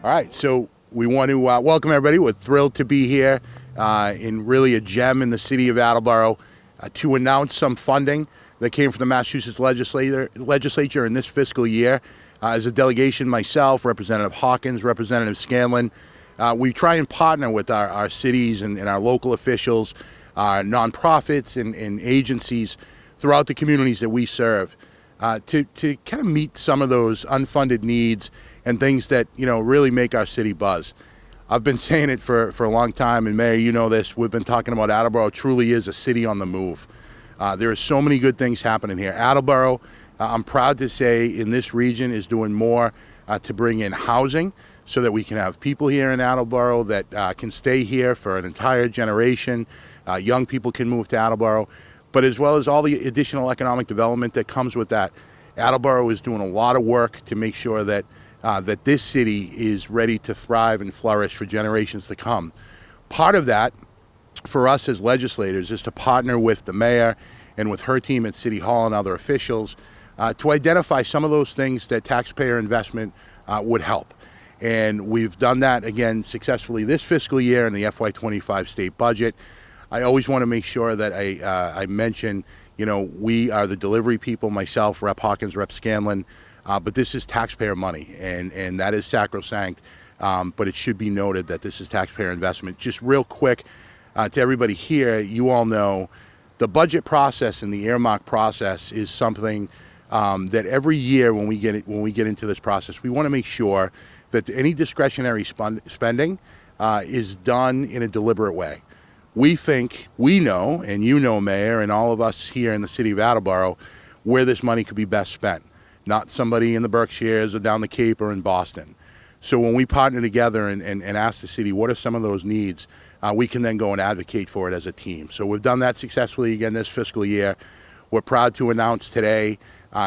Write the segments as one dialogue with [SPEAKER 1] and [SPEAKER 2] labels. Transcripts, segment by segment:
[SPEAKER 1] All right, so we want to welcome everybody. We're thrilled to be here in really a gem in the city of Attleboro to announce some funding that came from the Massachusetts legislature in this fiscal year. As a delegation, myself, Representative Hawkins, Representative Scanlon, we try and partner with our cities and our local officials, our nonprofits and agencies throughout the communities that we serve to kind of meet some of those unfunded needs and things that, really make our city buzz. I've been saying it for a long time, and Mayor, you know this, we've been talking about Attleboro truly is a city on the move. There are so many good things happening here. Attleboro, I'm proud to say, in this region is doing more to bring in housing so that we can have people here in Attleboro that can stay here for an entire generation. Young people can move to Attleboro, but as well as all the additional economic development that comes with that. Attleboro is doing a lot of work to make sure that that this city is ready to thrive and flourish for generations to come. Part of that, for us as legislators, is to partner with the mayor and with her team at City Hall and other officials to identify some of those things that taxpayer investment would help. And we've done that, again, successfully this fiscal year in the FY25 state budget. I always want to make sure that I mention, we are the delivery people, myself, Rep. Hawkins, Rep. Scanlon, but this is taxpayer money, and that is sacrosanct, but it should be noted that this is taxpayer investment. Just real quick to everybody here, you all know the budget process and the earmark process is something that every year when we get into this process, we want to make sure that any discretionary spending is done in a deliberate way. We know, and Mayor, and all of us here in the city of Attleboro, where this money could be best spent, not somebody in the Berkshires or down the Cape or in Boston. So when we partner together and ask the city, what are some of those needs, we can then go and advocate for it as a team. So we've done that successfully again this fiscal year. We're proud to announce today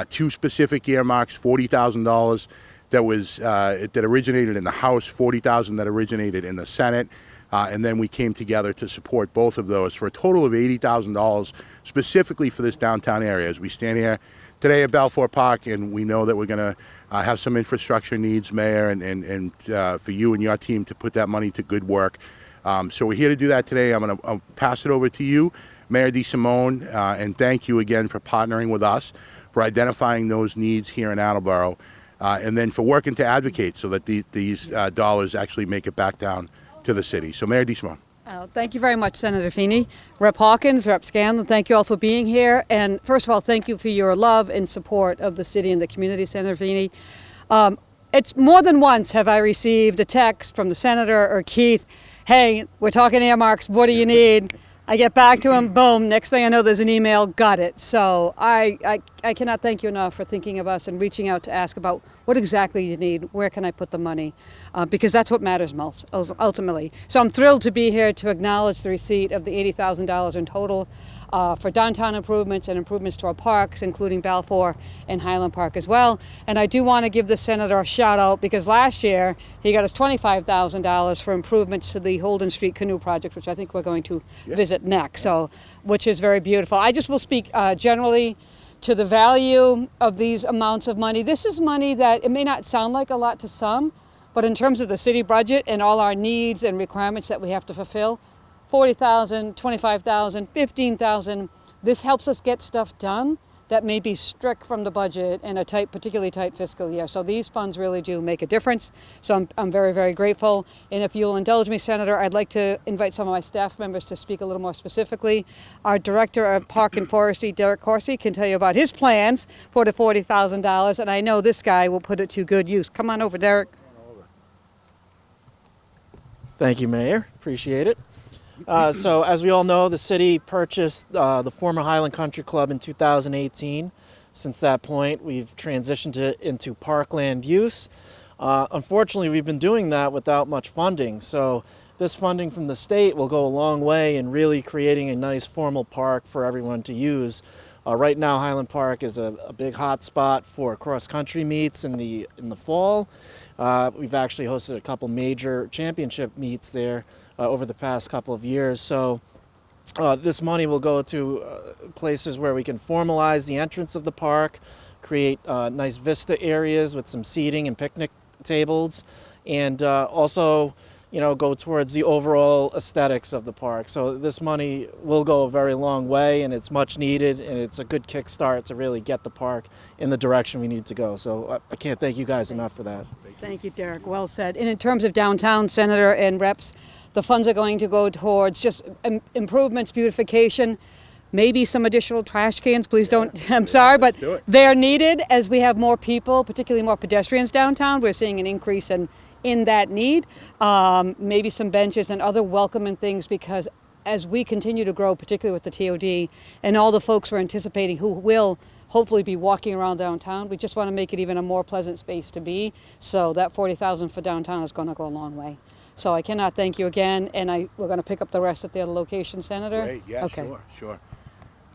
[SPEAKER 1] two specific earmarks, $40,000 that originated in the House, $40,000 that originated in the Senate. And then we came together to support both of those for a total of $80,000 specifically for this downtown area. As we stand here today at Balfour Park, and we know that we're going to have some infrastructure needs, Mayor, and for you and your team to put that money to good work. So we're here to do that today. I'll pass it over to you, Mayor DeSimone, and thank you again for partnering with us, for identifying those needs here in Attleboro, and then for working to advocate so that these dollars actually make it back down to the city. So Mayor DeSimone.
[SPEAKER 2] Thank you very much, Senator Feeney. Rep. Hawkins, Rep. Scanlon, thank you all for being here. And first of all, thank you for your love and support of the city and the community, Senator Feeney. It's more than once have I received a text from the senator or Keith, hey, we're talking earmarks, what do you need? I get back to him, boom, next thing I know there's an email, got it. So I cannot thank you enough for thinking of us and reaching out to ask about what exactly you need, where can I put the money, because that's what matters most, ultimately. So I'm thrilled to be here to acknowledge the receipt of the $80,000 in total for downtown improvements and improvements to our parks, including Balfour and Highland Park as well. And I do want to give the senator a shout out because last year he got us $25,000 for improvements to the Holden Street canoe project, which I think we're going to visit next, so which is very beautiful. I just will speak generally to the value of these amounts of money. This is money that it may not sound like a lot to some, but in terms of the city budget and all our needs and requirements that we have to fulfill, $40,000, $25,000, $15,000, this helps us get stuff done that may be strict from the budget in a particularly tight fiscal year. So these funds really do make a difference. So I'm very, very grateful. And if you'll indulge me, Senator, I'd like to invite some of my staff members to speak a little more specifically. Our Director of Park and Forestry, Derek Corsi, can tell you about his plans for the $40,000. And I know this guy will put it to good use. Come on over, Derek.
[SPEAKER 3] Thank you, Mayor. Appreciate it. So as we all know, the city purchased the former Highland Country Club in 2018. Since that point, we've transitioned it into parkland use. Unfortunately, we've been doing that without much funding. So this funding from the state will go a long way in really creating a nice formal park for everyone to use. Right now, Highland Park is a big hot spot for cross-country meets in the fall. We've actually hosted a couple major championship meets there over the past couple of years. So this money will go to places where we can formalize the entrance of the park, create nice vista areas with some seating and picnic tables, and also, go towards the overall aesthetics of the park. So this money will go a very long way, and it's much needed, and it's a good kickstart to really get the park in the direction we need to go. So I can't thank you guys enough for that.
[SPEAKER 2] Thank you, Derek. Well said. And in terms of downtown, Senator and reps, the funds are going to go towards just improvements, beautification, maybe some additional trash cans. Please don't, I'm sorry, but they're needed as we have more people, particularly more pedestrians downtown. We're seeing an increase in that need. Maybe some benches and other welcoming things, because as we continue to grow, particularly with the TOD and all the folks we're anticipating who will hopefully be walking around downtown, we just want to make it even a more pleasant space to be. So that $40,000 for downtown is going to go a long way. So I cannot thank you again, and we're going to pick up the rest at the other location, Senator.
[SPEAKER 1] Great, yeah,
[SPEAKER 2] okay.
[SPEAKER 1] Sure.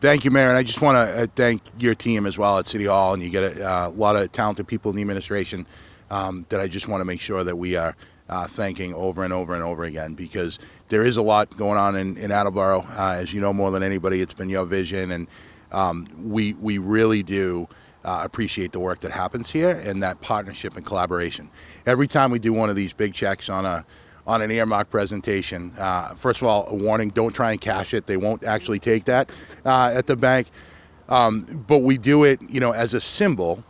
[SPEAKER 1] Thank you, Mayor, and I just want to thank your team as well at City Hall, and you get a lot of talented people in the administration that I just want to make sure that we are thanking over and over and over again, because there is a lot going on in Attleboro. As you know more than anybody, it's been your vision, and we really do appreciate the work that happens here and that partnership and collaboration. Every time we do one of these big checks on an earmark presentation, first of all, a warning, don't try and cash it. They won't actually take that at the bank. But we do it, as a symbol,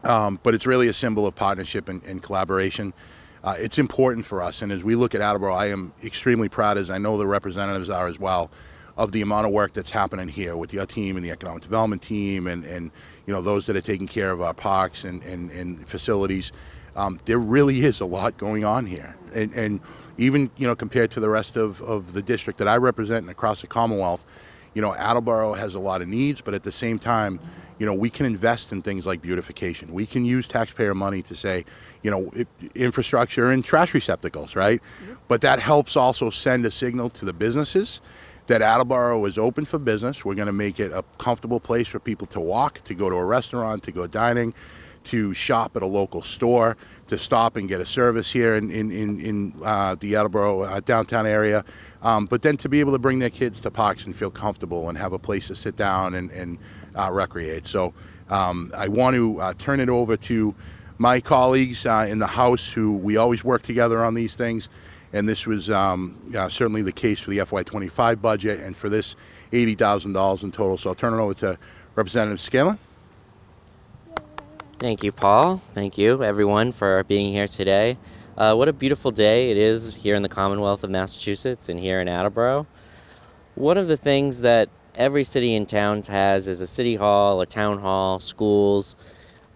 [SPEAKER 1] but it's really a symbol of partnership and collaboration. It's important for us. And as we look at Attleboro, I am extremely proud, as I know the representatives are as well, of the amount of work that's happening here with your team and the economic development team and those that are taking care of our parks and facilities. There really is a lot going on here. And even, compared to the rest of the district that I represent and across the Commonwealth, Attleboro has a lot of needs, but at the same time, we can invest in things like beautification. We can use taxpayer money to say, infrastructure and trash receptacles, right? Mm-hmm. But that helps also send a signal to the businesses that Attleboro is open for business. We're going to make it a comfortable place for people to walk, to go to a restaurant, to go dining, to shop at a local store, to stop and get a service here in the Attleboro downtown area, but then to be able to bring their kids to parks and feel comfortable and have a place to sit down and recreate. So I want to turn it over to my colleagues in the House, who we always work together on these things, and this was certainly the case for the FY25 budget and for this $80,000 in total. So I'll turn it over to Representative Scanlon.
[SPEAKER 4] Thank you, Paul. Thank you, everyone, for being here today. What a beautiful day it is here in the Commonwealth of Massachusetts and here in Attleboro. One of the things that every city and town has is a city hall, a town hall, schools,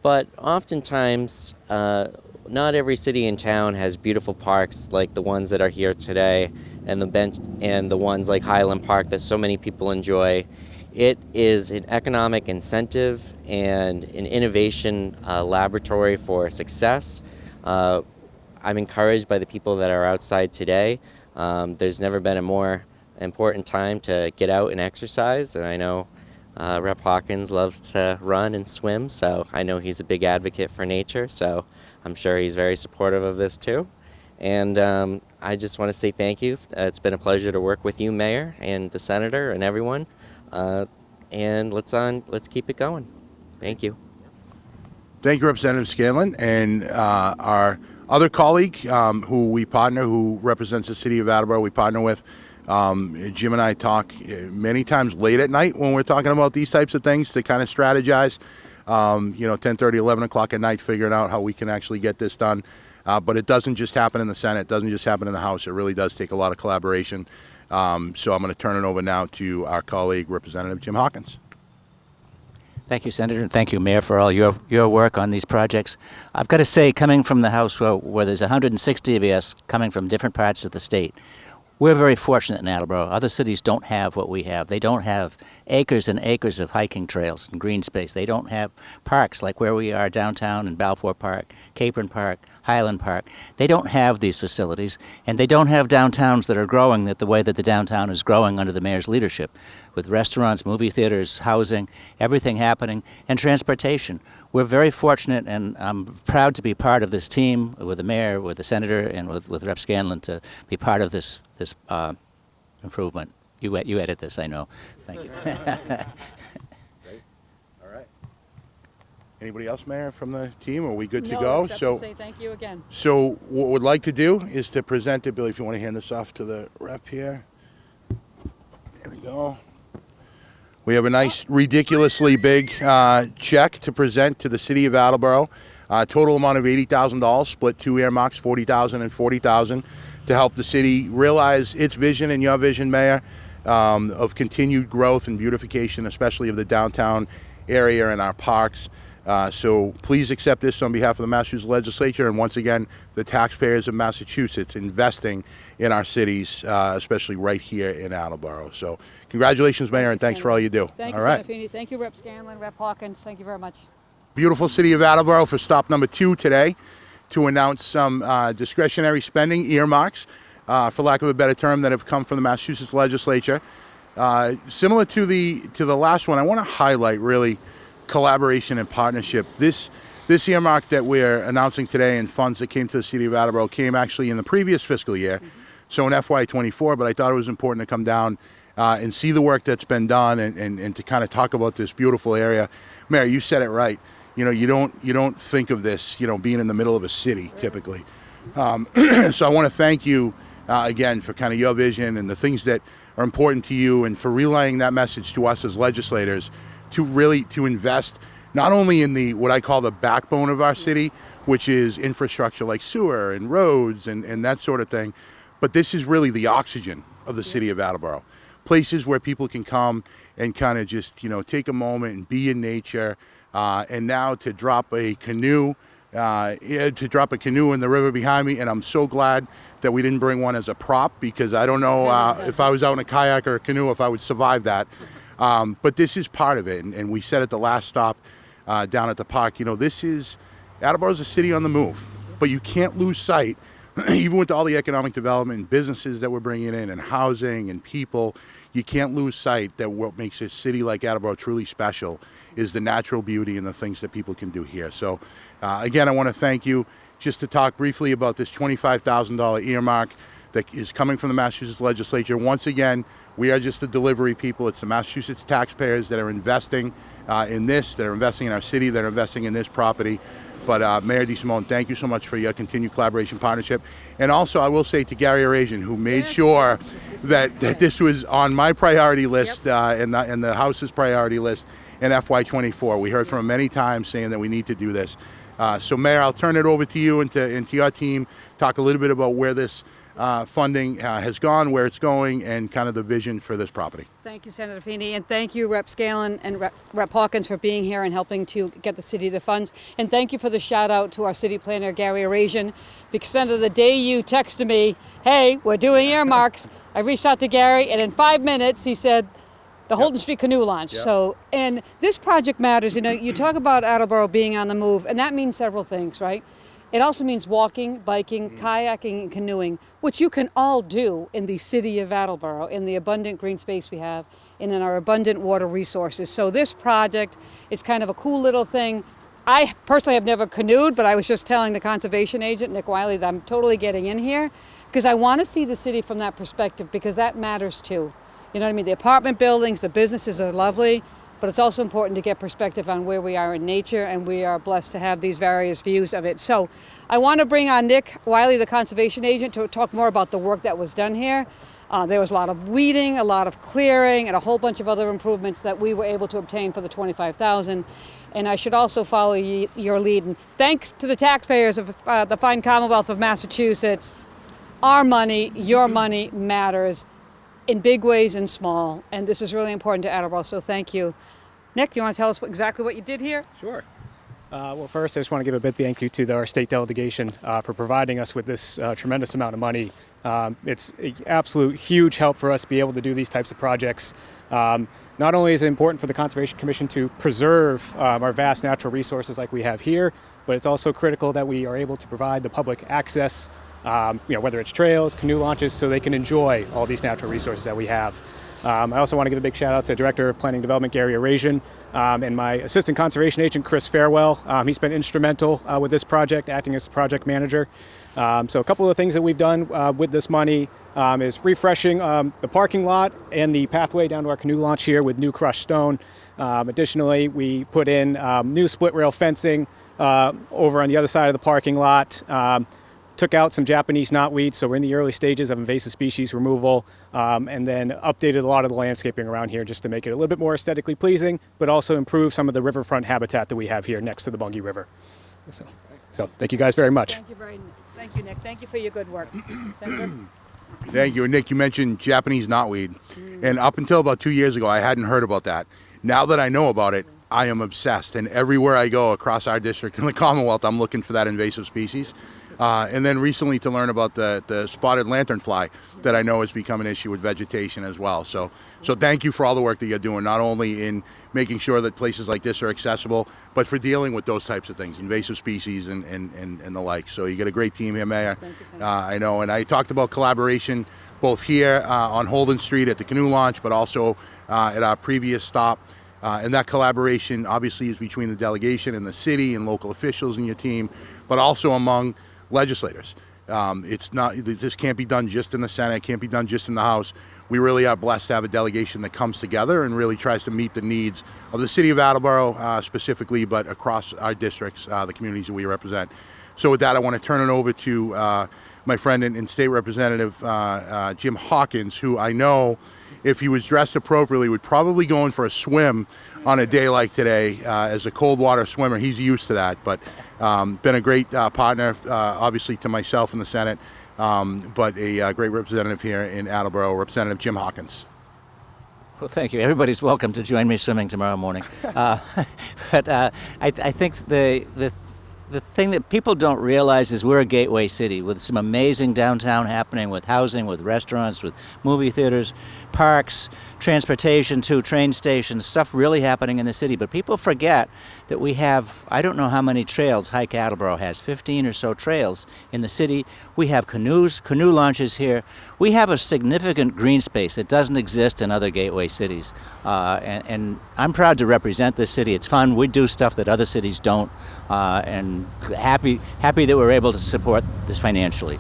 [SPEAKER 4] but oftentimes not every city and town has beautiful parks like the ones that are here today and the ones like Highland Park that so many people enjoy. It is an economic incentive and an innovation laboratory for success. I'm encouraged by the people that are outside today. There's never been a more important time to get out and exercise, and I know Rep. Hawkins loves to run and swim, so I know he's a big advocate for nature, so I'm sure he's very supportive of this too. And I just want to say thank you. It's been a pleasure to work with you, Mayor, and the Senator, and everyone. And let's keep it going. Thank you.
[SPEAKER 1] Thank you, Representative Scanlon, and our other colleague who represents the City of Attleboro, we partner with. Jim and I talk many times late at night when we're talking about these types of things to kind of strategize. 10:30, 11 o'clock at night, figuring out how we can actually get this done. But it doesn't just happen in the Senate. It doesn't just happen in the House. It really does take a lot of collaboration. So I'm going to turn it over now to our colleague, Representative Jim Hawkins.
[SPEAKER 5] Thank you, Senator, and thank you, Mayor, for all your work on these projects. I've got to say, coming from the House where there's 160 of us coming from different parts of the state, we're very fortunate in Attleboro. Other cities don't have what we have. They don't have acres and acres of hiking trails and green space. They don't have parks like where we are downtown in Balfour Park, Capron Park, Highland Park. They don't have these facilities, and they don't have downtowns that are growing the way that the downtown is growing under the mayor's leadership, with restaurants, movie theaters, housing, everything happening, and transportation. We're very fortunate, and I'm proud to be part of this team with the mayor, with the senator, and with Rep. Scanlon to be part of this improvement. You edit this, I know. Thank you.
[SPEAKER 1] Great. All right. Anybody else, Mayor, from the team? Are we good to
[SPEAKER 2] No,
[SPEAKER 1] go?
[SPEAKER 2] except to say thank you again.
[SPEAKER 1] So what we'd like to do is to present it, Billy, if you want to hand this off to the rep here. There we go. We have a nice, ridiculously big check to present to the City of Attleboro. Total amount of $80,000, split two earmarks, $40,000 and $40,000, to help the city realize its vision and your vision, Mayor, of continued growth and beautification, especially of the downtown area and our parks. So please accept this on behalf of the Massachusetts Legislature and once again the taxpayers of Massachusetts investing in our cities, especially right here in Attleboro. So congratulations, Mayor, and thanks for all you do.
[SPEAKER 2] Thank
[SPEAKER 1] all
[SPEAKER 2] you,
[SPEAKER 1] right.
[SPEAKER 2] Senator Feeney. Thank you, Rep. Scanlon, Rep. Hawkins. Thank you very much.
[SPEAKER 1] Beautiful City of Attleboro for stop number 2 today to announce some discretionary spending earmarks, for lack of a better term, that have come from the Massachusetts Legislature. Similar to the last one, I want to highlight really collaboration and partnership. This earmark that we're announcing today and funds that came to the City of Attleboro came actually in the previous fiscal year, so in FY24, but I thought it was important to come down and see the work that's been done and to kind of talk about this beautiful area. Mayor, you said it right. You know, you don't think of this, being in the middle of a city typically. So I want to thank you again for kind of your vision and the things that are important to you, and for relaying that message to us as legislators to invest not only in the what I call the backbone of our city, which is infrastructure like sewer and roads and that sort of thing, but this is really the oxygen of the City of Attleboro. Places where people can come and kind of just take a moment and be in nature, and now to drop a canoe. To drop a canoe in the river behind me, and I'm so glad that we didn't bring one as a prop, because I don't know if I was out in a kayak or a canoe if I would survive that. But this is part of it, and we said at the last stop down at the park, Attleboro's a city on the move, but you can't lose sight, even with all the economic development and businesses that we're bringing in and housing and people, you can't lose sight that what makes a city like Attleboro truly special is the natural beauty and the things that people can do here. So again, I want to thank you. Just to talk briefly about this $25,000 earmark that is coming from the Massachusetts Legislature. Once again, we are just the delivery people. It's the Massachusetts taxpayers that are investing in this, that are investing in our city, that are investing in this property. But Mayor DeSimone, thank you so much for your continued collaboration, partnership. And also, I will say to Gary Arasian, who made sure that this was on my priority list and the House's priority list in FY24. We heard from him many times saying that we need to do this. So Mayor, I'll turn it over to you and to your team, talk a little bit about where this funding has gone, where it's going, and kind of the vision for this property.
[SPEAKER 2] Thank you, Senator Feeney, and thank you, Rep. Scanlon and Rep. Hawkins, for being here and helping to get the city the funds. And thank you for the shout out to our city planner, Gary Arasian, because Senator, the day you texted me, hey, we're doing earmarks, I reached out to Gary, and in 5 minutes he said, the Holden Street canoe launch. So, and this project matters. You talk about Attleboro being on the move, and that means several things, right? It also means walking, biking, kayaking, and canoeing, which you can all do in the City of Attleboro, in the abundant green space we have, and in our abundant water resources. So this project is kind of a cool little thing. I personally have never canoed, but I was just telling the conservation agent, Nick Wylie, that I'm totally getting in here, because I want to see the city from that perspective, because that matters too. You know what I mean? The apartment buildings, the businesses are lovely, but it's also important to get perspective on where we are in nature, and we are blessed to have these various views of it. So I want to bring on Nick Wylie, the conservation agent, to talk more about the work that was done here. There was a lot of weeding, a lot of clearing, and a whole bunch of other improvements that we were able to obtain for the $25,000. And I should also follow your lead. And thanks to the taxpayers of the fine Commonwealth of Massachusetts, our money, your money matters in big ways and small, and this is really important to Attleboro, so thank you. Nick, you want to tell us exactly what you did here?
[SPEAKER 6] Sure. Well, first, I just want to give a big thank you to our state delegation for providing us with this tremendous amount of money. It's an absolute huge help for us to be able to do these types of projects. Not only is it important for the Conservation Commission to preserve our vast natural resources like we have here, but it's also critical that we are able to provide the public access, whether it's trails, canoe launches, so they can enjoy all these natural resources that we have. I also want to give a big shout out to Director of Planning Development Gary Arasian and my Assistant Conservation Agent Chris Farewell. He's been instrumental with this project, acting as project manager. So a couple of the things that we've done with this money is refreshing the parking lot and the pathway down to our canoe launch here with new crushed stone. Additionally, we put in new split rail fencing over on the other side of the parking lot. Took out some Japanese knotweed, so we're in the early stages of invasive species removal, and then updated a lot of the landscaping around here just to make it a little bit more aesthetically pleasing, but also improve some of the riverfront habitat that we have here next to the Bungay River. So thank you guys very much.
[SPEAKER 2] Thank you, Nick. Thank you for your good work. Senator?
[SPEAKER 1] Thank you. And Nick, you mentioned Japanese knotweed. And up until about 2 years ago, I hadn't heard about that. Now that I know about it, I am obsessed. And everywhere I go across our district in the Commonwealth, I'm looking for that invasive species. And then recently to learn about the spotted lanternfly that I know has become an issue with vegetation as well. So thank you for all the work that you're doing, not only in making sure that places like this are accessible, but for dealing with those types of things, invasive species and the like. So you got a great team here, Mayor.
[SPEAKER 2] Thank you, Senator.
[SPEAKER 1] I know, and I talked about collaboration both here on Holden Street at the canoe launch, but also at our previous stop. And that collaboration obviously is between the delegation and the city and local officials in your team, but also among legislators. This can't be done just in the Senate, it can't be done just in the House. We really are blessed to have a delegation that comes together and really tries to meet the needs of the City of Attleboro specifically, but across our districts, the communities that we represent. So with that, I want to turn it over to my friend and State Representative Jim Hawkins, who I know, if he was dressed appropriately, would probably go in for a swim on a day like today. As a cold water swimmer, he's used to that, but been a great partner, obviously, to myself in the Senate, but a great representative here in Attleboro, Representative Jim Hawkins.
[SPEAKER 5] Well, thank you. Everybody's welcome to join me swimming tomorrow morning. But I think the thing that people don't realize is we're a gateway city with some amazing downtown happening, with housing, with restaurants, with movie theaters, parks, transportation to train stations, stuff really happening in the city. But people forget that we have, I don't know how many trails Hike Attleboro has, 15 or so trails in the city. We have canoe launches here. We have a significant green space that doesn't exist in other gateway cities. And I'm proud to represent this city. It's fun. We do stuff that other cities don't. And happy that we're able to support this financially.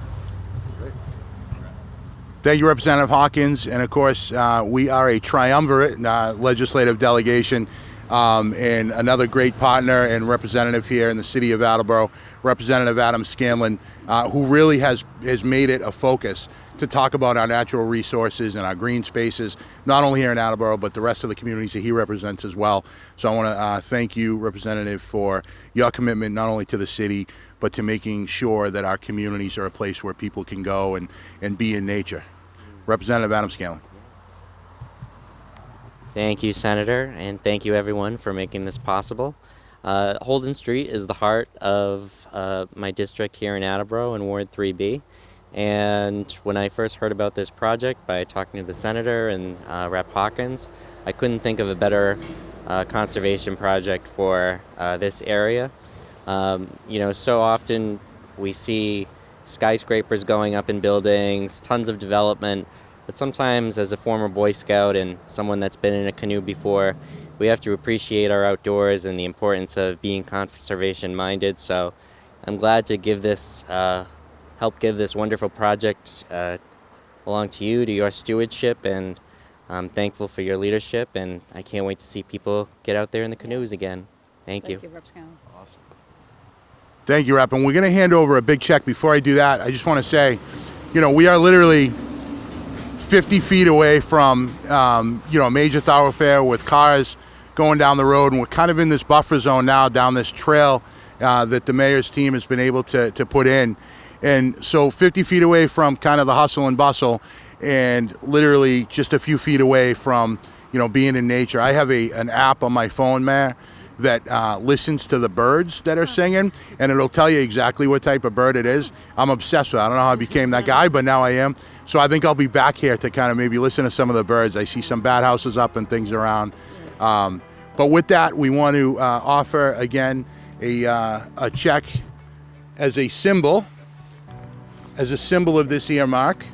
[SPEAKER 1] Thank you, Representative Hawkins. And of course, we are a triumvirate legislative delegation and another great partner and representative here in the City of Attleboro, Representative Adam Scanlon, who really has made it a focus to talk about our natural resources and our green spaces, not only here in Attleboro, but the rest of the communities that he represents as well. So I want to thank you, Representative, for your commitment not only to the city, but to making sure that our communities are a place where people can go and be in nature. Representative Adam Scanlon.
[SPEAKER 4] Thank you, Senator, and thank you everyone for making this possible. Holden Street is the heart of my district here in Attleboro in Ward 3B. And when I first heard about this project by talking to the Senator and Rep. Hawkins, I couldn't think of a better conservation project for this area. So often we see skyscrapers going up in buildings, tons of development, but sometimes as a former Boy Scout and someone that's been in a canoe before, we have to appreciate our outdoors and the importance of being conservation minded. So I'm glad to help give this wonderful project along to you, to your stewardship, and I'm thankful for your leadership, and I can't wait to see people get out there in the canoes again. Thank you.
[SPEAKER 2] Thank you, Rep. Scanlon.
[SPEAKER 1] Thank you, Rep. And we're going to hand over a big check. Before I do that, I just want to say, we are literally 50 feet away from, a major thoroughfare with cars going down the road, and we're kind of in this buffer zone now down this trail that the mayor's team has been able to put in. And so 50 feet away from kind of the hustle and bustle, and literally just a few feet away from, being in nature. I have an app on my phone, Mayor, that listens to the birds that are singing, and it'll tell you exactly what type of bird it is. I'm obsessed with it. I don't know how I became that guy, but now I am. So I think I'll be back here to kind of maybe listen to some of the birds. I see some bat houses up and things around. But with that, we want to offer, again, a check as a symbol of this earmark.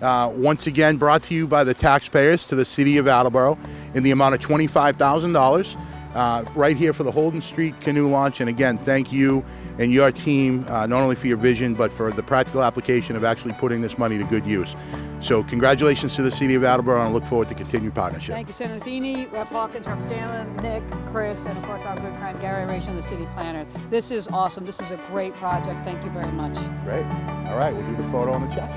[SPEAKER 1] Once again, brought to you by the taxpayers to the City of Attleboro in the amount of $25,000 right here for the Holden Street canoe launch. And again, thank you and your team, not only for your vision, but for the practical application of actually putting this money to good use. So congratulations to the City of Attleboro, and I look forward to continued partnership.
[SPEAKER 2] Thank you, Senator Feeney, Rep. Hawkins, Rep. Scanlon, Nick, Chris, and of course our good friend Gary Ration, the city planner. This is awesome. This is a great project. Thank you very much.
[SPEAKER 1] Great. All right, we'll do the photo on the check.